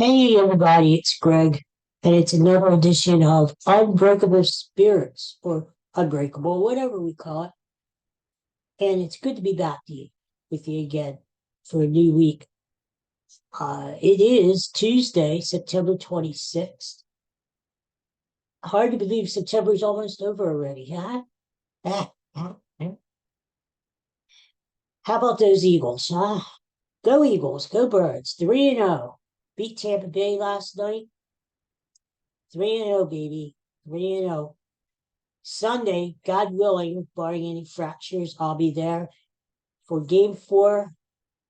Hey everybody, it's Greg, and it's another edition of Unbreakable Spirits, or Unbreakable, whatever we call it. And it's good to be back with you again for a new week. It is Tuesday, September 26th. Hard to believe September's almost over already, huh? How about those Eagles, huh? Go Eagles, go Birds, 3-0. Beat Tampa Bay last night. 3-0, baby. 3-0. Sunday, God willing, barring any fractures, I'll be there for game 4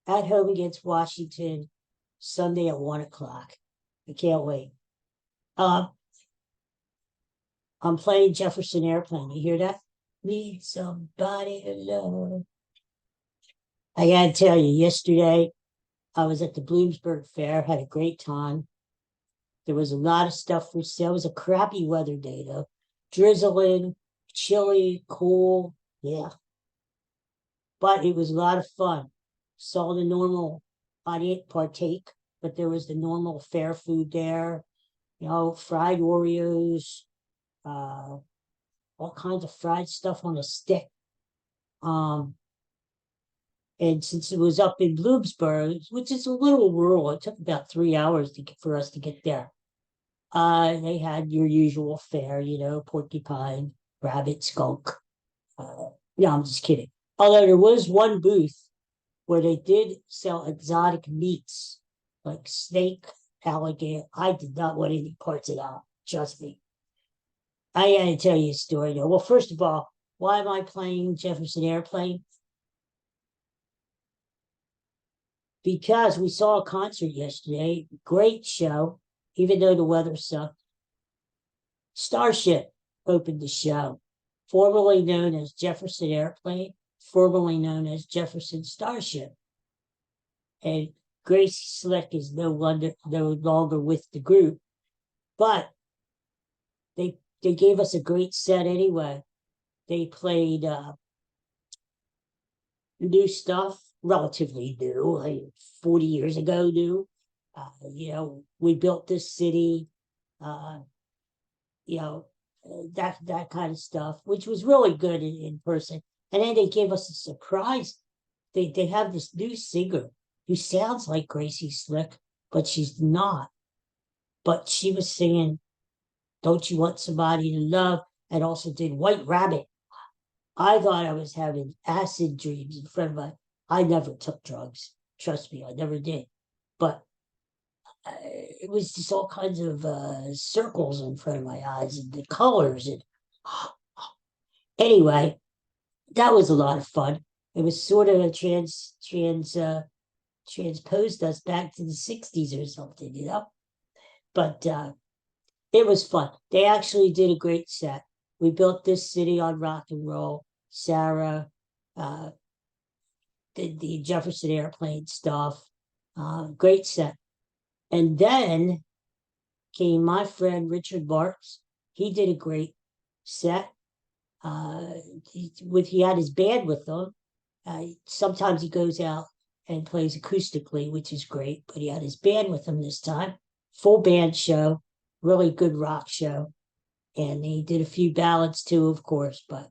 at home against Washington Sunday at 1 o'clock. I can't wait. Uh, I'm playing Jefferson Airplane. You hear that? Need somebody to love. I gotta tell you, yesterday I was at the Bloomsburg Fair, had a great time. There was a lot of stuff for sale. It was a crappy weather day though. Drizzling, chilly, cool. Yeah. But it was a lot of fun. Saw the normal, I didn't partake, but there was the normal fair food there, fried Oreos, uh, all kinds of fried stuff on a stick. Um, and since it was up in Bloomsburg, which is a little rural, it took about 3 hours for us to get there. They had your usual fare, porcupine, rabbit, skunk. No, I'm just kidding. Although there was one booth where they did sell exotic meats like snake, alligator. I did not want any parts of that. Trust me. I gotta tell you a story though. Well, first of all, why am I playing Jefferson Airplane? Because we saw a concert yesterday. Great show, even though the weather sucked. Starship opened the show, formerly known as Jefferson Airplane, formerly known as Jefferson Starship. And Gracie Slick is no longer with the group, but they gave us a great set anyway. They played new stuff, relatively new, like 40 years ago new. We built this city, uh, you know, that kind of stuff, which was really good in person. And then they gave us a surprise. They have this new singer who sounds like Gracie Slick, but she's not. But she was singing "Don't You Want Somebody to Love" and also did "White Rabbit." I thought I was having acid dreams in front of my. I never took drugs. Trust me, I never did. But it was just all kinds of circles in front of my eyes and the colors. And anyway, that was a lot of fun. It was sort of a transposed us back to the '60s or something. But it was fun. They actually did a great set. We built this city on rock and roll. Sarah uh, did the Jefferson Airplane stuff. Great set. And then came my friend Richard Marks. He did a great set. He had his band with him. Sometimes he goes out and plays acoustically, which is great. But he had his band with him this time. Full band show, really good rock show. And he did a few ballads too, of course. But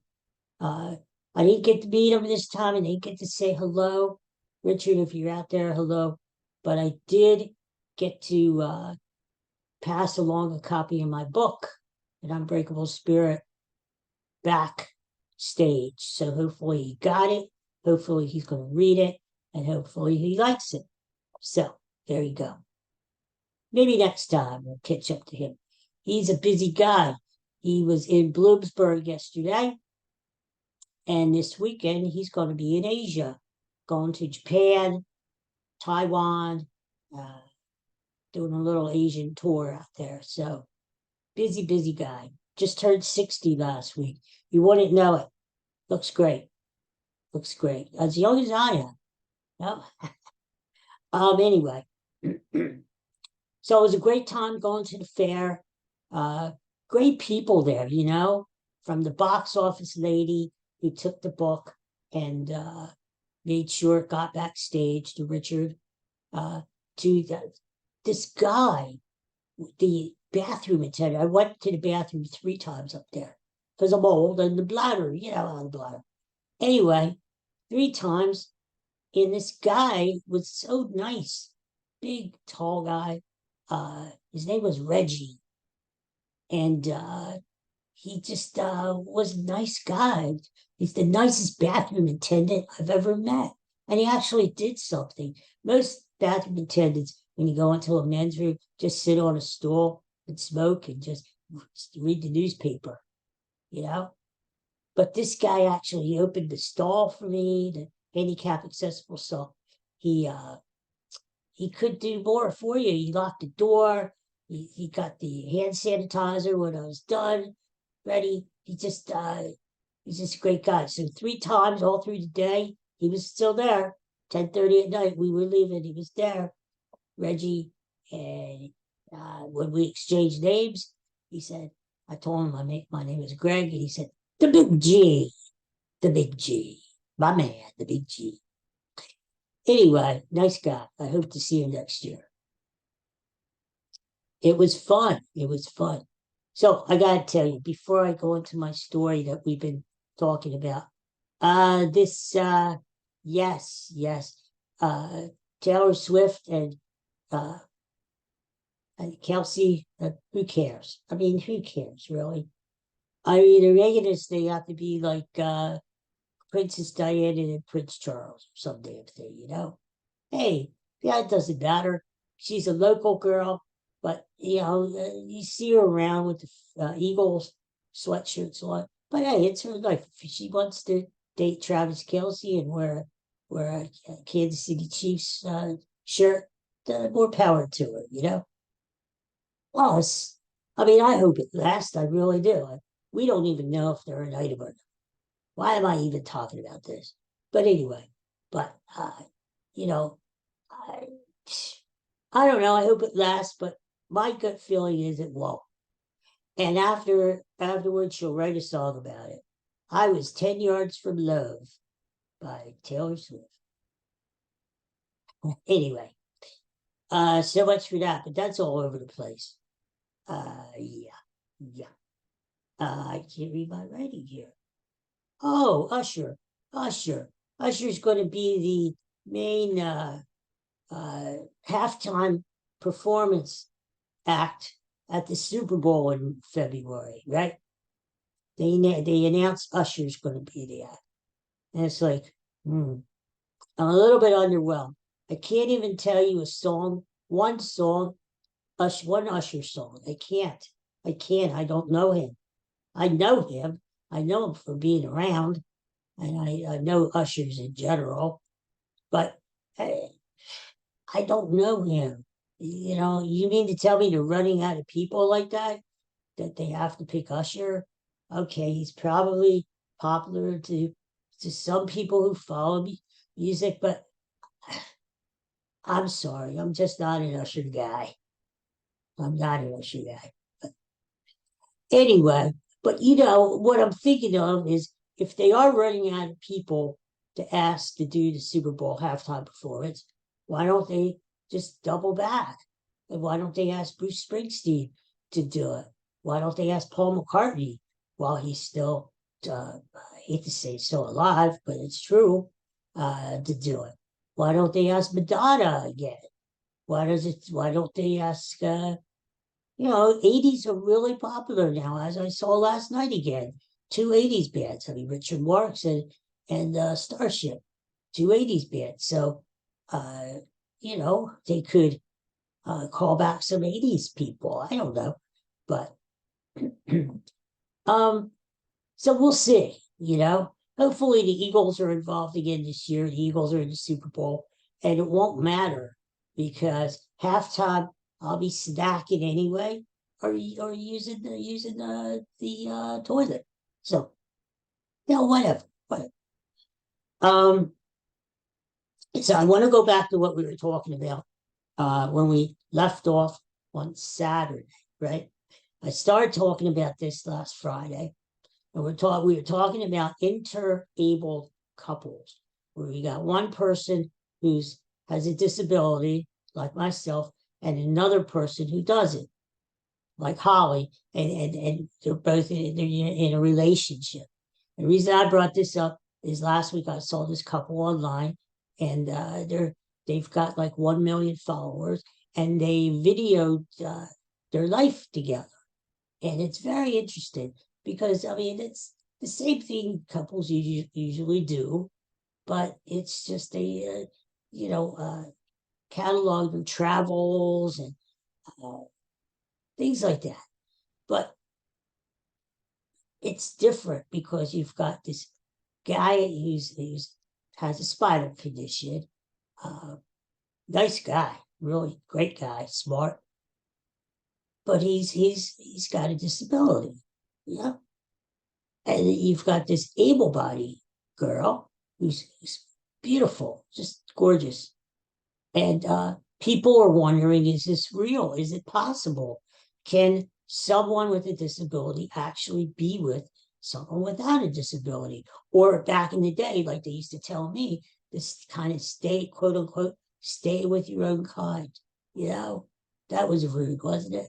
I didn't get to meet him this time, and didn't get to say hello, Richard. If you're out there, hello. But I did get to pass along a copy of my book, An Unbreakable Spirit, backstage. So hopefully he got it. Hopefully he's going to read it, and hopefully he likes it. So there you go. Maybe next time we'll catch up to him. He's a busy guy. He was in Bloomsburg yesterday, and this weekend he's going to be in Asia, going to Japan, Taiwan, uh, doing a little Asian tour out there. So busy guy. Just turned 60 last week. You wouldn't know it. Looks great. Looks great. As young as I am. No? Anyway. So it was a great time going to the fair. Great people there, from the box office lady who took the book and made sure it got backstage to Richard, to this guy, the bathroom attendant, I went to the bathroom 3 times up there because I'm old and the bladder, the bladder. Anyway, 3 times. And this guy was so nice, big, tall guy. His name was Reggie. And he just was a nice guy. He's the nicest bathroom attendant I've ever met. And he actually did something. Most bathroom attendants, when you go into a men's room, just sit on a stool and smoke and just read the newspaper, you know? But this guy actually opened the stall for me, the handicap accessible stall. He could do more for you. He locked the door. He got the hand sanitizer when I was done, ready. He's just a great guy. So 3 times all through the day, he was still there. 10:30 at night, we were leaving. He was there, Reggie. And when we exchanged names, he said, I told him my name is Greg, and he said, the big G, the big G, my man, the big G. Anyway, nice guy. I hope to see him next year. It was fun. It was fun. So I got to tell you, before I go into my story that we've been talking about, yes, Taylor Swift and Kelcie, who cares? I mean, who cares, really? I mean, they're making this thing out to be like Princess Diana and Prince Charles or some damn thing, Hey, yeah, it doesn't matter. She's a local girl, but you see her around with the Eagles sweatshirts on. But hey, it's her life. If she wants to date Travis Kelcie and wear a Kansas City Chiefs shirt, more power to her, Well, I mean, I hope it lasts. I really do. We don't even know if they're an item or not. Why am I even talking about this? But anyway, you know, I, I don't know. I hope it lasts, but my gut feeling is it won't. And afterwards, she'll write a song about it. I was 10 yards from love by Taylor Swift. Anyway, so much for that, but that's all over the place. Yeah. I can't read my writing here. Oh, Usher. Usher's going to be the main halftime performance act at the Super Bowl in February, right? They announced Usher's going to be the act, and it's like, I'm a little bit underwhelmed. I can't even tell you one Usher song. I can't. I don't know him. I know him. I know him for being around, and I know Ushers in general, but I don't know him. You mean to tell me they're running out of people like that they have to pick Usher? Okay, he's probably popular to some people who follow music, but I'm sorry, I'm just not an Usher guy. I'm not an Usher guy. But anyway, but what I'm thinking of is if they are running out of people to ask to do the Super Bowl halftime performance, why don't they just double back? And why don't they ask Bruce Springsteen to do it? Why don't they ask Paul McCartney while he's still, I hate to say still alive, but it's true, to do it? Why don't they ask Madonna again? Why don't they ask, 80s are really popular now, as I saw last night again. 2 80s bands. I mean, Richard Marx and Starship, 2 80s bands. So, they could call back some 80s people. I don't know. But so we'll see, Hopefully the Eagles are involved again this year. The Eagles are in the Super Bowl, and it won't matter because halftime I'll be snacking anyway, or using the toilet. So whatever. So I want to go back to what we were talking about when we left off on Saturday, right? I started talking about this last Friday, and we were talking about inter-able couples, where you got one person has a disability, like myself, and another person who doesn't, like Holly, and they're both in a relationship. The reason I brought this up is last week I saw this couple online, and they've got like 1 million followers, and they videoed their life together, and it's very interesting because I mean it's the same thing couples usually do, but it's just catalog their travels and uh, things like that. But it's different because you've got this guy who's has a spinal condition. Uh, Nice guy, really great guy, smart, but he's got a disability, yeah. And you've got this able-bodied girl who's beautiful, just gorgeous, and people are wondering: is this real? Is it possible? Can someone with a disability actually be with someone without a disability? Or back in the day, like they used to tell me, this kind of stay, quote unquote, stay with your own kind. You know, that was rude, wasn't it?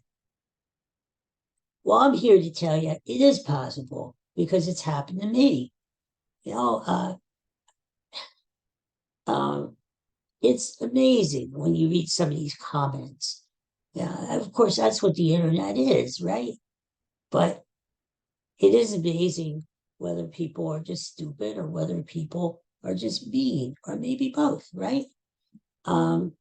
Well, I'm here to tell you it is possible because it's happened to me. You know, um, it's amazing when you read some of these comments. Yeah, of course, that's what the internet is, right? But it is amazing whether people are just stupid or whether people are just mean or maybe both, right? Um,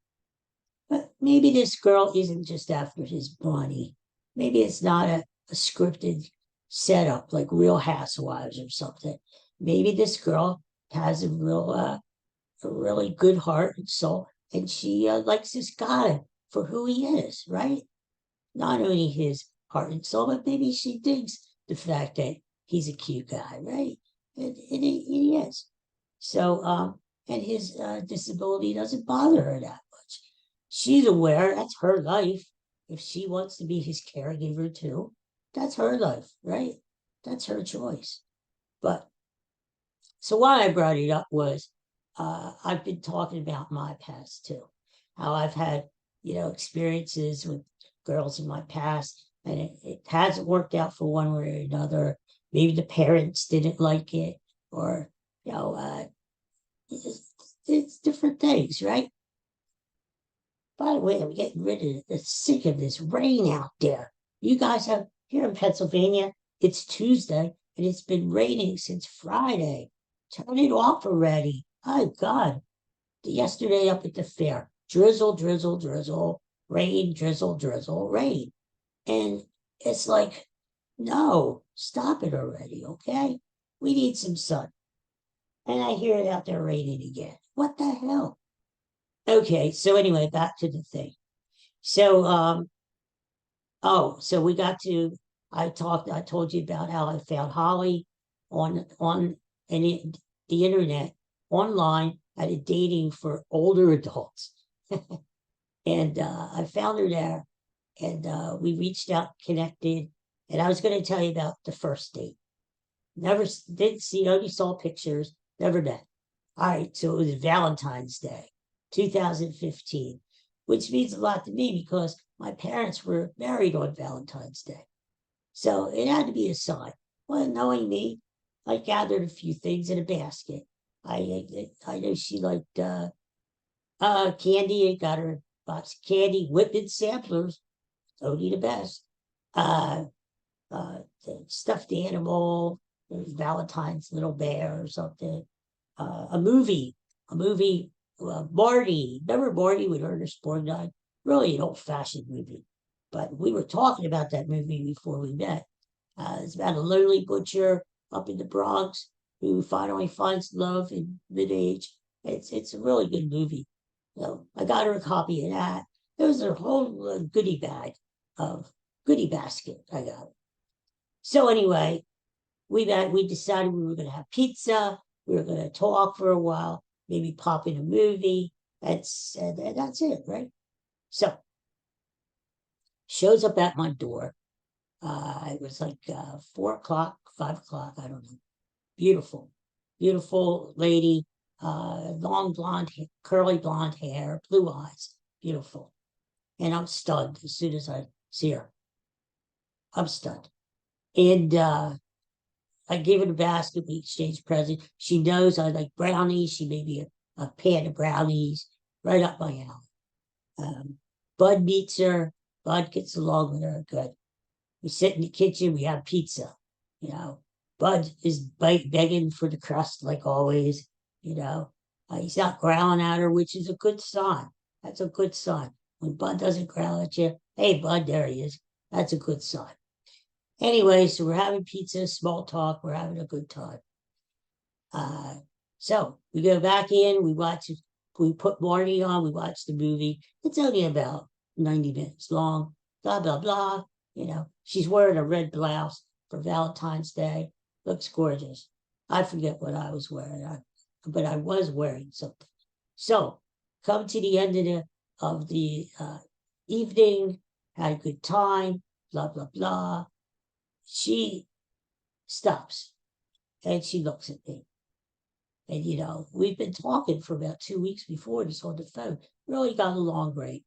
but maybe this girl isn't just after his money. Maybe it's not a scripted setup like Real Housewives or something. Maybe this girl has a really good heart and soul, and she likes this guy for who he is, right? Not only his heart and soul, but maybe she digs the fact that he's a cute guy, right? And he is. So, and his disability doesn't bother her that much. She's aware that's her life. If she wants to be his caregiver too, that's her life, right? That's her choice. But so why I brought it up was I've been talking about my past too, how I've had, experiences with girls in my past, and it hasn't worked out for one way or another. Maybe the parents didn't like it, or, you know, uh, it's different things, right? By the way, I'm getting rid of sick of this rain out there. You guys have here in Pennsylvania, it's Tuesday and it's been raining since Friday. Turn it off already. My God. Yesterday up at the fair, drizzle, drizzle, drizzle, rain, drizzle, drizzle, rain. And it's like, no, stop it already, okay? We need some sun. And I hear it out there raining again. What the hell? Okay, so anyway, back to the thing. So so we got to I told you about how I found Holly on the internet online at a dating for older adults. And I found her there, and we reached out, connected, and I was going to tell you about the first date. Never did see, only saw pictures, never met. All right, so it was Valentine's Day, 2015, which means a lot to me because my parents were married on Valentine's Day. So it had to be a sign. Well, knowing me, I gathered a few things in a basket. I know she liked candy. I got her a box of candy, Whitman samplers, only the best. Uh, the stuffed animal, Valentine's little bear or something. A movie, Marty. Remember Marty with Ernest Borgnine? Really an old-fashioned movie. But we were talking about that movie before we met. It's about a lonely butcher up in the Bronx who finally finds love in mid-age. It's a really good movie. So I got her a copy of that. There was a whole goodie bag of goodie basket I got. So anyway, we decided we were going to have pizza. We were going to talk for a while, maybe pop in a movie. That's it, right? So shows up at my door. It was like 4 o'clock, 5 o'clock, I don't know. Beautiful, beautiful lady, long blonde, curly blonde hair, blue eyes, beautiful. And I'm stunned as soon as I see her. I'm stunned. And I gave her the basket. We exchanged presents. She knows I like brownies. She made me a pan of brownies right up my alley. Bud meets her. Bud gets along with her good. We sit in the kitchen. We have pizza. You know, Bud is begging for the crust like always. You know, he's not growling at her, which is a good sign. That's a good sign. When Bud doesn't growl at you, hey, Bud, there he is. That's a good sign. Anyway, so we're having pizza, small talk. We're having a good time. So we go back in. We put Marty on. We watch the movie. It's only about 90 minutes long. Blah blah blah. You know, she's wearing a red blouse for Valentine's Day. Looks gorgeous. I forget what I was wearing, but I was wearing something. So come to the end of the evening. Had a good time. Blah blah blah. She stops and she looks at me. And, you know, we've been talking for about 2 weeks before this on the phone. Really got along great.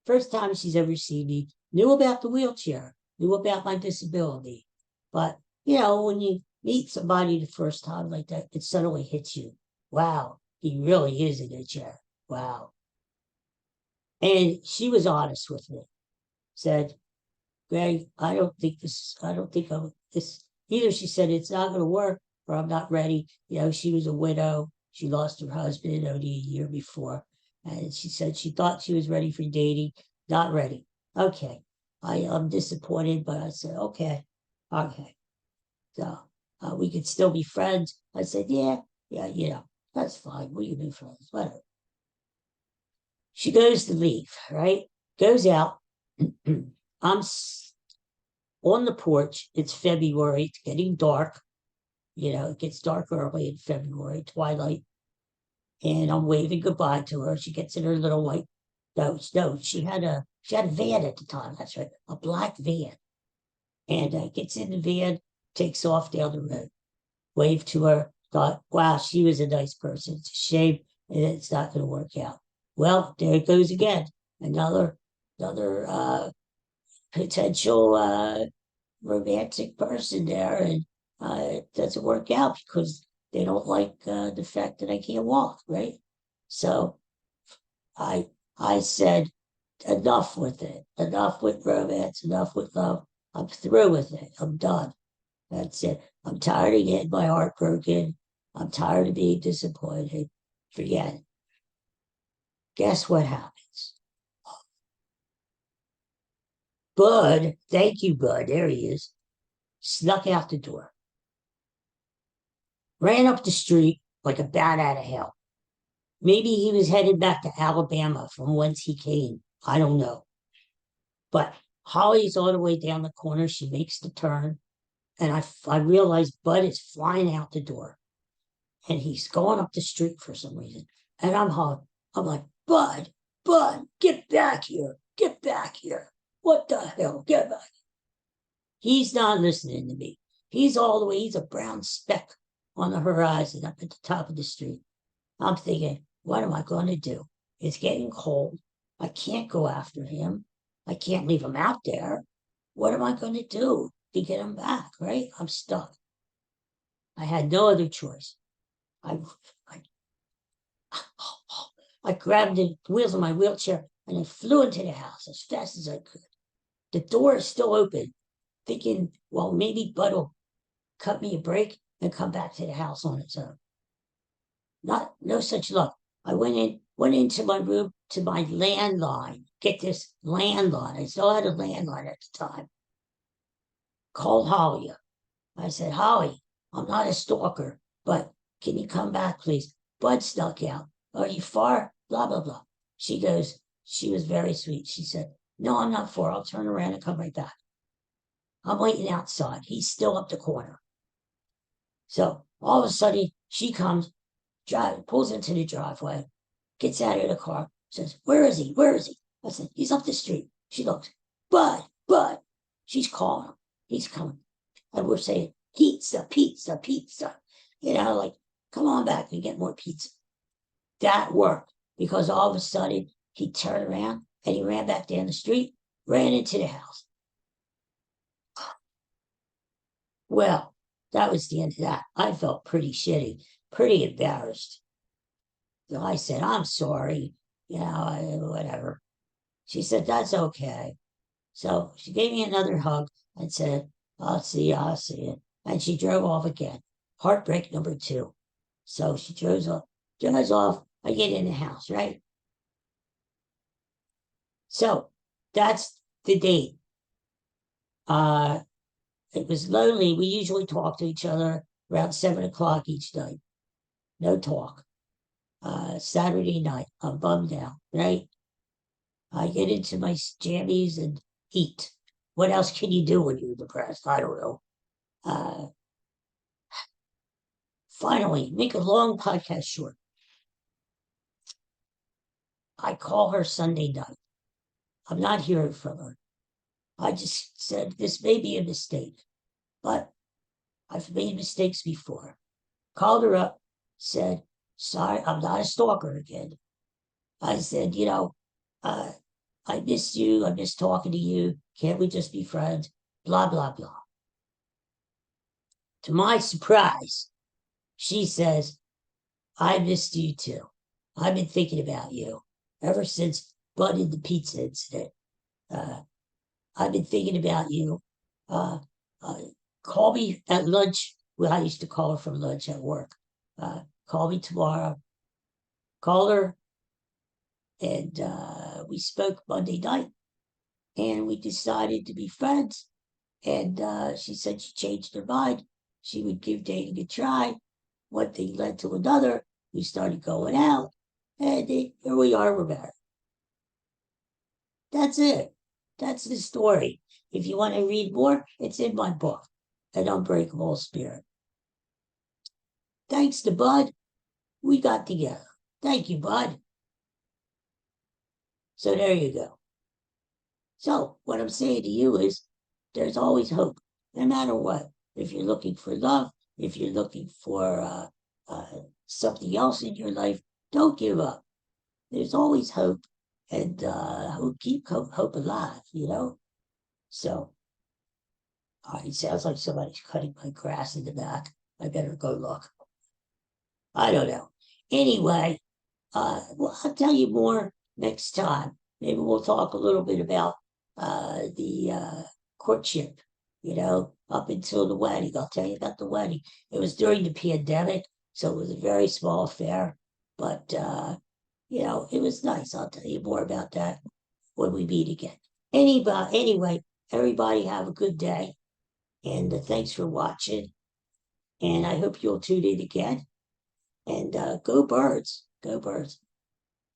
First time she's ever seen me. Knew about the wheelchair, knew about my disability. But, you know, when you meet somebody the first time like that, it suddenly hits you. Wow, he really is in a chair. Wow. And she was honest with me. Said, Greg, I don't think this, either she said it's not going to work or I'm not ready. You know, she was a widow. She lost her husband only a year before. And she said she thought she was ready for dating, not ready. Okay. I'm disappointed, but I said, okay. So we could still be friends. I said, yeah, you know, that's fine. We can be friends, whatever. She goes to leave, right? Goes out. I'm on the porch. It's February. It's getting dark. You know, it gets dark early in February, twilight. And I'm waving goodbye to her. She gets in her little white. No, she had a van at the time. That's right, a black van. And gets in the van, takes off down the road. Waved to her. Thought, wow, she was a nice person. It's a shame, and it's not going to work out. Well, there it goes again. Another potential romantic person there, and it doesn't work out because they don't like the fact that I can't walk, right? So I said, enough with it, enough with romance, enough with love. I'm through with it. I'm done. That's it. I'm tired of getting my heart broken. I'm tired of being disappointed. Forget it. Guess what happens? Bud, thank you, Bud. There he is. Snuck out the door. Ran up the street like a bat out of hell. Maybe he was headed back to Alabama from whence he came. I don't know. But Holly's all the way down the corner. She makes the turn. And I realize Bud is flying out the door. And he's going up the street for some reason. And I'm like, Bud, get back here. Get back here. What the hell? Get back. He's not listening to me. He's a brown speck on the horizon up at the top of the street. I'm thinking, what am I going to do? It's getting cold. I can't go after him. I can't leave him out there. What am I going to do to get him back, right? I'm stuck. I had no other choice. I grabbed the wheels of my wheelchair and I flew into the house as fast as I could. The door is still open, thinking, well, maybe Bud will cut me a break and come back to the house on its own. No such luck. I went into my room to my landline. Get this, landline. I still had a landline at the time. Called Holly. I said, Holly, I'm not a stalker, but can you come back, please? Bud snuck out. Are you far? Blah, blah, blah. She was very sweet. She said, no, I'm not far. I'll turn around and come right back. I'm waiting outside. He's still up the corner. So all of a sudden, she comes, pulls into the driveway, gets out of the car, says, where is he? Where is he? I said, he's up the street. She looks, Bud. She's calling him. He's coming. And we're saying, pizza. You know, like, come on back and get more pizza. That worked because all of a sudden he turned around and he ran back down the street, ran into the house. Well, that was the end of that. I felt pretty shitty, pretty embarrassed. So I said, I'm sorry, whatever. She said, that's okay. So she gave me another hug and said, I'll see you, I'll see you. And she drove off again. Heartbreak number two. So she drives off. I get in the house, right? So that's the date. It was lonely. We usually talk to each other around 7 o'clock each night. No talk. Saturday night, I'm bummed out, right? I get into my jammies and eat. What else can you do when you're depressed? I don't know. Uh, Finally, make a long podcast short. I call her Sunday night. I'm not hearing from her. I just said, this may be a mistake, but I've made mistakes before. Called her up, said, sorry, I'm not a stalker again. I said, I miss you. I miss talking to you. Can't we just be friends? Blah, blah, blah. To my surprise, she says, I missed you too. I've been thinking about you ever since Bud and the pizza incident. I've been thinking about you. Uh, uh, Call me at lunch. Well, I used to call her from lunch at work. Call me tomorrow. Called her, and we spoke Monday night, and we decided to be friends. And she said she changed her mind. She would give dating a try. One thing led to another. We started going out, and here we are. We're married. That's it. That's the story. If you want to read more, it's in my book, An Unbreakable Spirit. Thanks to Bud, we got together. Thank you, Bud. So there you go. So what I'm saying to you is there's always hope, no matter what. If you're looking for love, if you're looking for something else in your life, don't give up. There's always hope, and keep hope alive, So, it sounds like somebody's cutting my grass in the back. I better go look. I don't know. Anyway, well, I'll tell you more next time. Maybe we'll talk a little bit about the courtship, up until the wedding. I'll tell you about the wedding. It was during the pandemic, so it was a very small affair, but it was nice. I'll tell you more about that when we meet again. Anyway, everybody have a good day, and thanks for watching. And I hope you'll tune in again. And go birds, go birds.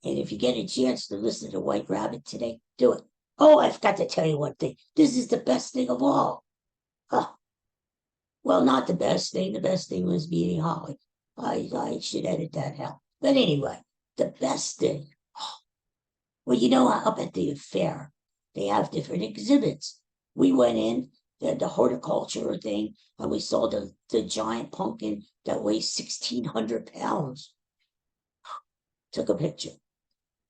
And if you get a chance to listen to White Rabbit today, do it. Oh, I forgot to tell you one thing. This is the best thing of all. Well, not the best thing. The best thing was meeting Holly. I should edit that out. But anyway, the best thing. Well, up at the fair, they have different exhibits. We went in, the horticulture thing, and we saw the giant pumpkin that weighs 1,600 pounds. Took a picture.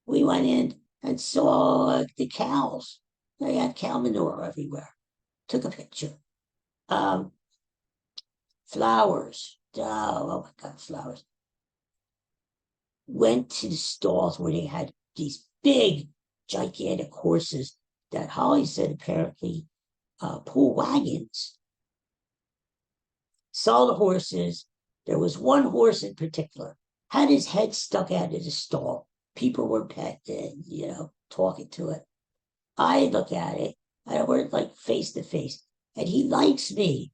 We went in and saw the cows. They had cow manure everywhere. Took a picture. Flowers. Oh my God, flowers. Went to the stalls where they had these big, gigantic horses that Holly said apparently pull wagons. Saw the horses. There was one horse in particular, had his head stuck out of the stall. People were petting, talking to it. I look at it, and we're like face to face, and he likes me.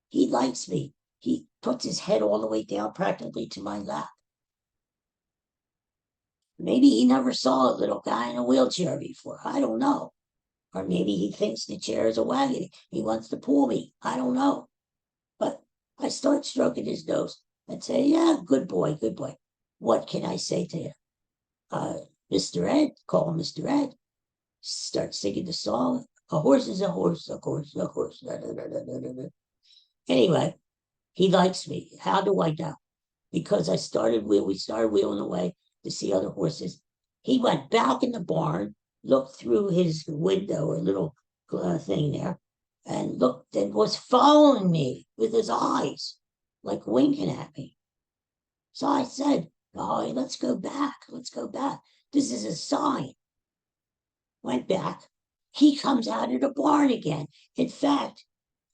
He likes me. He puts his head all the way down practically to my lap. Maybe he never saw a little guy in a wheelchair before. I don't know. Or maybe he thinks the chair is a wagon. He wants to pull me. I don't know. But I start stroking his nose and say, yeah, good boy, good boy. What can I say to him? Mr. Ed, call him Mr. Ed. Start singing the song. A horse is a horse, a horse, a horse. Anyway, he likes me. How do I know? Because we started wheeling away to see other horses. He went back in the barn, looked through his window or little thing there and looked and was following me with his eyes, like winking at me. So I said, "Oh, let's go back. Let's go back. This is a sign." Went back. He comes out of the barn again. In fact,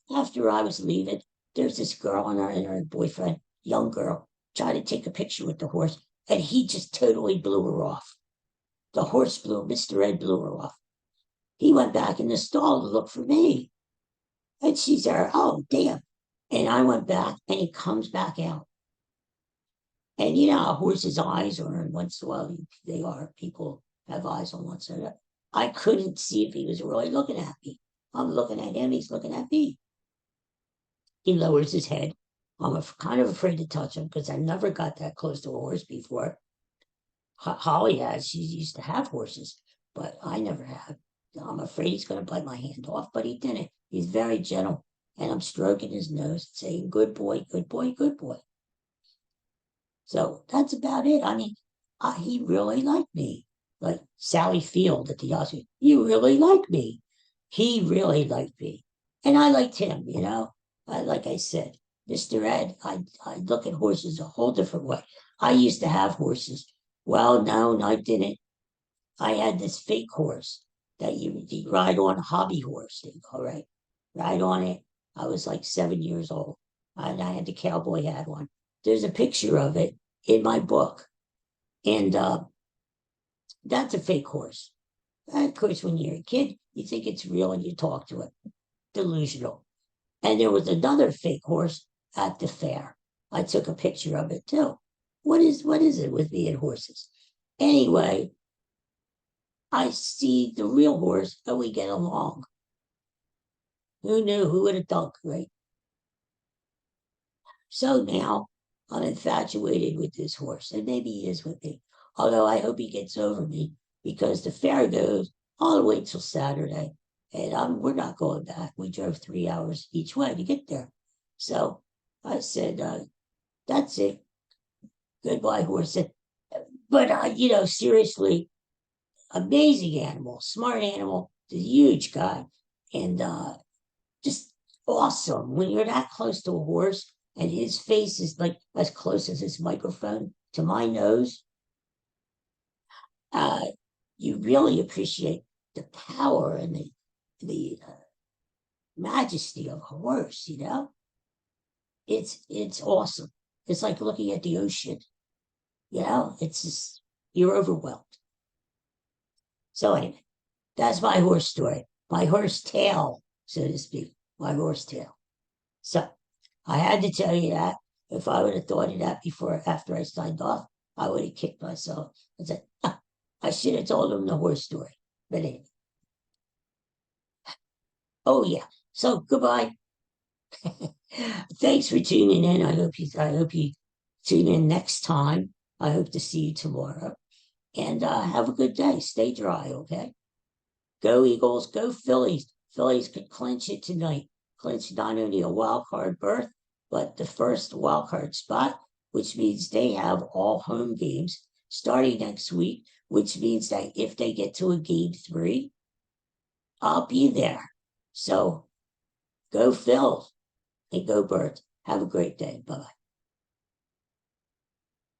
after I was leaving, there's this girl and her boyfriend, young girl, tried to take a picture with the horse, and he just totally blew her off. The horse blew, Mr. Ed blew her off. He went back in the stall to look for me. And she's there, "Oh, damn." And I went back, and he comes back out. And you know how horses' eyes are, and once in a while they are. People have eyes on one side. I couldn't see if he was really looking at me. I'm looking at him, he's looking at me. He lowers his head. I'm kind of afraid to touch him because I never got that close to a horse before. Holly has, she used to have horses, but I never have. I'm afraid he's going to bite my hand off, but he didn't. He's very gentle. And I'm stroking his nose, saying, "Good boy, good boy, good boy." So that's about it. I mean, he really liked me. Like Sally Field at the Oscar, "You really like me." He really liked me. And I liked him, you know. Like I said, Mr. Ed, I look at horses a whole different way. I used to have horses. Well, no, I didn't. I had this fake horse that you ride on, a hobby horse, they go, right? Ride on it. I was like 7 years old. And I had the cowboy hat on. There's a picture of it in my book. And that's a fake horse. And of course, when you're a kid, you think it's real and you talk to it. Delusional. And there was another fake horse at the fair. I took a picture of it too. What is it with me and horses? Anyway, I see the real horse and we get along. Who knew? Who would have thunk, right? So now I'm infatuated with this horse, and maybe he is with me. Although I hope he gets over me because the fair goes all the way till Saturday, and we're not going back. We drove 3 hours each way to get there. So I said, "That's it. Goodbye, horse." But seriously, amazing animal, smart animal, the huge guy, and just awesome when you're that close to a horse and his face is like as close as his microphone to my nose. uh, you really appreciate the power and the majesty of a horse. It's awesome. It's like looking at the ocean. It's just you're overwhelmed. So anyway, that's my horse story, my horse tail, so to speak, my horse tail. So I had to tell you that. If I would have thought of that before, after I signed off, I would have kicked myself. I said, I should have told him the horse story. But anyway, oh yeah. So goodbye. Thanks for tuning in. I hope you tune in next time. I hope to see you tomorrow. And have a good day. Stay dry, okay? Go Eagles, go Phillies. Phillies could clinch it tonight. Clinch not only a wild card berth, but the first wild card spot, which means they have all home games starting next week, which means that if they get to a game 3, I'll be there. So go Phil and go Birds. Have a great day. Bye.